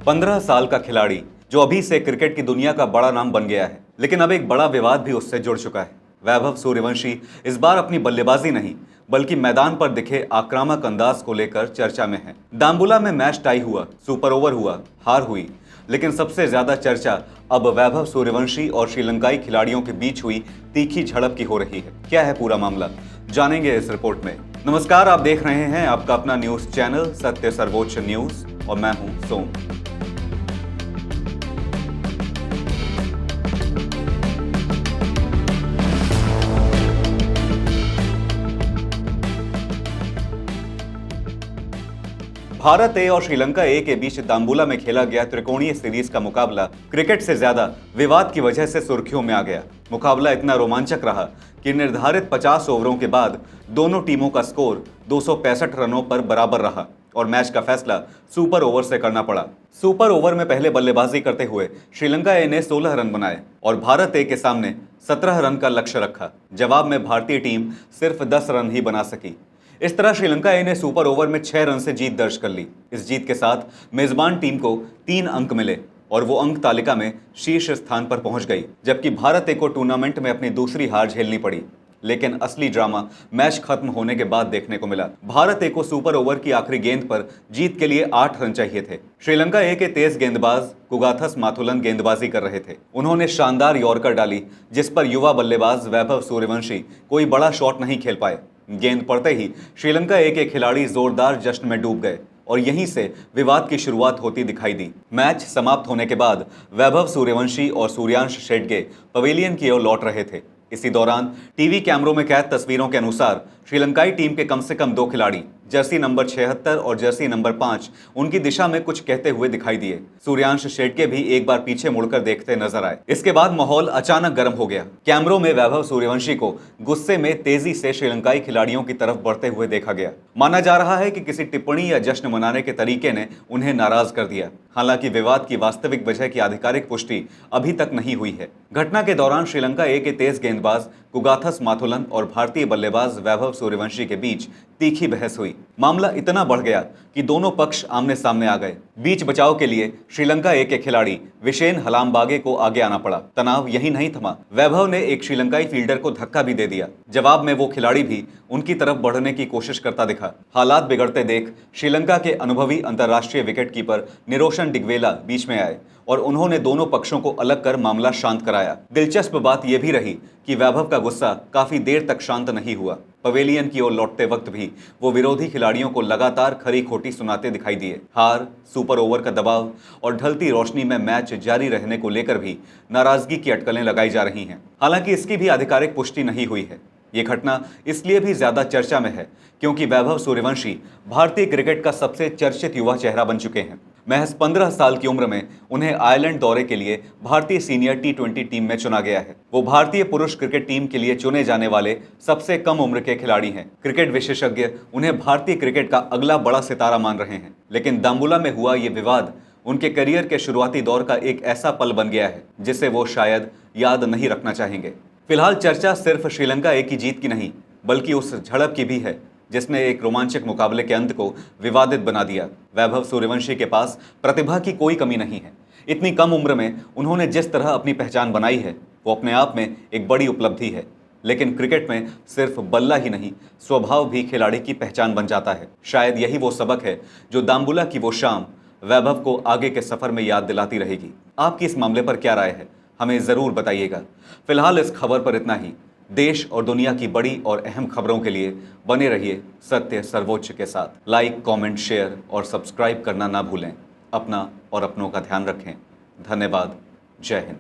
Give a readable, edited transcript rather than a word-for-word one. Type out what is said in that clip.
15 साल का खिलाड़ी जो अभी से क्रिकेट की दुनिया का बड़ा नाम बन गया है, लेकिन अब एक बड़ा विवाद भी उससे जुड़ चुका है। वैभव सूर्यवंशी इस बार अपनी बल्लेबाजी नहीं बल्कि मैदान पर दिखे आक्रामक अंदाज को लेकर चर्चा में है। दाम्बुला में मैच टाई हुआ, सुपर ओवर हुआ, हार हुई, लेकिन सबसे ज्यादा चर्चा अब वैभव सूर्यवंशी और श्रीलंकाई खिलाड़ियों के बीच हुई तीखी झड़प की हो रही है। क्या है पूरा मामला, जानेंगे इस रिपोर्ट में। नमस्कार, आप देख रहे हैं आपका अपना न्यूज चैनल सत्य सर्वोच्च न्यूज और मैं हूं सोम। भारत ए और श्रीलंका ए के बीच दाम्बुला में खेला गया त्रिकोणीय सीरीज का मुकाबला क्रिकेट से ज्यादा विवाद की वजह से सुर्खियों में आ गया। मुकाबला इतना रोमांचक रहा कि निर्धारित 50 ओवरों के बाद दोनों टीमों का स्कोर 265 रनों पर बराबर रहा और मैच का फैसला सुपर ओवर से करना पड़ा। सुपर ओवर में पहले बल्लेबाजी करते हुए श्रीलंका ए ने 16 रन बनाए और भारत ए के सामने 17 रन का लक्ष्य रखा। जवाब में भारतीय टीम सिर्फ 10 रन ही बना सकी। इस तरह श्रीलंका ए ने सुपर ओवर में 6 रन से जीत दर्ज कर ली। इस जीत के साथ मेजबान टीम को 3 अंक मिले और वो अंक तालिका में शीर्ष स्थान पर पहुंच गई, जबकि भारत ए को टूर्नामेंट में अपनी दूसरी हार झेलनी पड़ी। लेकिन असली ड्रामा मैच खत्म होने के बाद देखने को मिला। भारत ए को सुपर ओवर की आखिरी गेंद पर जीत के लिए 8 रन चाहिए थे। श्रीलंका ए के तेज गेंदबाज कुगाथस माथुलन गेंदबाजी कर रहे थे। उन्होंने शानदार यॉर्कर डाली, जिस पर युवा बल्लेबाज वैभव सूर्यवंशी कोई बड़ा शॉट नहीं खेल पाए। गेंद पड़ते ही श्रीलंका ए के खिलाड़ी जोरदार जश्न में डूब गए और यहीं से विवाद की शुरुआत होती दिखाई दी। मैच समाप्त होने के बाद वैभव सूर्यवंशी और सूर्यांश शेडगे पवेलियन की ओर लौट रहे थे। इसी दौरान टीवी कैमरों में कैद तस्वीरों के अनुसार श्रीलंकाई टीम के कम से कम 2 खिलाड़ी जर्सी नंबर 76 और जर्सी नंबर 5 उनकी दिशा में कुछ कहते हुए दिखाई दिए। सूर्यांश शेडगे भी एक बार पीछे मुड़कर देखते नजर आए। इसके बाद माहौल अचानक गर्म हो गया। कैमरों में वैभव सूर्यवंशी को गुस्से में तेजी से श्रीलंकाई खिलाड़ियों की तरफ बढ़ते हुए देखा गया। माना जा रहा है कि किसी टिप्पणी या जश्न मनाने के तरीके ने उन्हें नाराज कर दिया। हालांकि विवाद की वास्तविक वजह की आधिकारिक पुष्टि अभी तक नहीं हुई है। घटना के दौरान श्रीलंका ए के तेज गेंदबाज कुगाथस माथुलन और भारतीय बल्लेबाज वैभव सूर्यवंशी के बीच तीखी बहस हुई। मामला इतना बढ़ गया कि दोनों पक्ष आमने सामने आ गए। बीच बचाव के लिए श्रीलंका ए के खिलाड़ी विशेन हलामबागे को आगे आना पड़ा। तनाव यही नहीं थमा, वैभव ने एक श्रीलंकाई फील्डर को धक्का भी दे दिया। जवाब में वो खिलाड़ी भी उनकी तरफ बढ़ने की कोशिश करता दिखा। हालात बिगड़ते देख श्रीलंका के अनुभवी अंतर्राष्ट्रीय विकेटकीपर निरोशन डिगवेला बीच में आए और उन्होंने दोनों पक्षों को अलग कर मामला शांत कराया। दिलचस्प बात यह भी रही कि वैभव का गुस्सा काफी देर तक शांत नहीं हुआ। पवेलियन की ओर लौटते वक्त भी वो विरोधी खिलाड़ियों को लगातार खरी खोटी सुनाते दिखाई दिए। हार, सुपर ओवर का दबाव और ढलती रोशनी में मैच जारी रहने को लेकर भी नाराजगी की अटकलें लगाई जा रही हैं। हालांकि इसकी भी आधिकारिक पुष्टि नहीं हुई है। ये घटना इसलिए भी ज्यादा चर्चा में है क्योंकि वैभव सूर्यवंशी भारतीय क्रिकेट का सबसे चर्चित युवा चेहरा बन चुके हैं। महज 15 साल की उम्र में उन्हें आयरलैंड दौरे के लिए भारतीय सीनियर T20 टीम में चुना गया है। वो भारतीय पुरुष क्रिकेट टीम के लिए चुने जाने वाले सबसे कम उम्र के खिलाड़ी हैं। क्रिकेट विशेषज्ञ उन्हें भारतीय क्रिकेट का अगला बड़ा सितारा मान रहे हैं। लेकिन दाम्बुला में हुआ ये विवाद उनके करियर के शुरुआती दौर का एक ऐसा पल बन गया है जिसे वो शायद याद नहीं रखना चाहेंगे। फिलहाल चर्चा सिर्फ श्रीलंका ए की जीत की नहीं बल्कि उस झड़प की भी है जिसने एक रोमांचक मुकाबले के अंत को विवादित बना दिया। वैभव सूर्यवंशी के पास प्रतिभा की कोई कमी नहीं है। इतनी कम उम्र में उन्होंने जिस तरह अपनी पहचान बनाई है वो अपने आप में एक बड़ी उपलब्धि है। लेकिन क्रिकेट में सिर्फ बल्ला ही नहीं, स्वभाव भी खिलाड़ी की पहचान बन जाता है। शायद यही वो सबक है जो दाम्बुला की वो शाम वैभव को आगे के सफर में याद दिलाती रहेगी। आपकी इस मामले पर क्या राय है, हमें जरूर बताइएगा। फिलहाल इस खबर पर इतना ही। देश और दुनिया की बड़ी और अहम खबरों के लिए बने रहिए सत्य सर्वोच्च के साथ। लाइक, कमेंट, शेयर और सब्सक्राइब करना ना भूलें। अपना और अपनों का ध्यान रखें। धन्यवाद। जय हिंद।